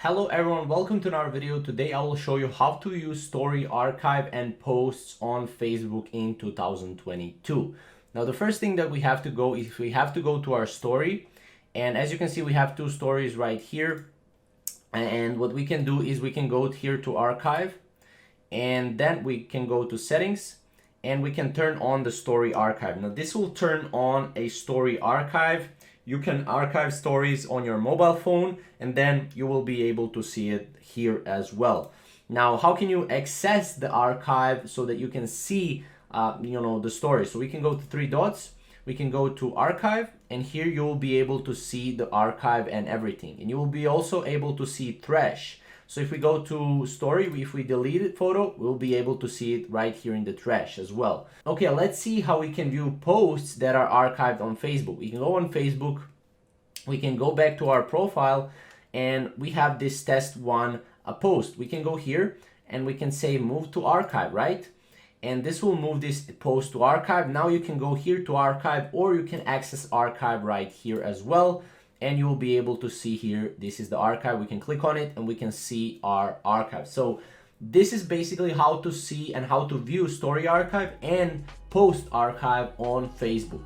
Hello everyone, welcome to another video. Today I will show you how to use Story Archive and posts on Facebook in 2022. Now the first thing that we have to go is we have to go to our story, and as you can see we have two stories right here. And what we can do is we can go here to archive, and then we can go to settings and we can turn on the story archive. Now this will turn on a story archive. You can archive stories on your mobile phone and then you will be able to see it here as well. Now, how can you access the archive so that you can see the story? So we can go to three dots, we can go to archive, and here you will be able to see the archive and everything. And you will be also able to see trash. So if we go to story, if we delete a photo, we'll be able to see it right here in the trash as well. Okay, let's see how we can view posts that are archived on Facebook. We can go on Facebook, we can go back to our profile, and we have this test one post. We can go here and we can say move to archive, right? And this will move this post to archive. Now you can go here to archive, or you can access archive right here as well. And you will be able to see here, this is the archive. We can click on it and we can see our archive. So this is basically how to see and how to view story archive and post archive on Facebook.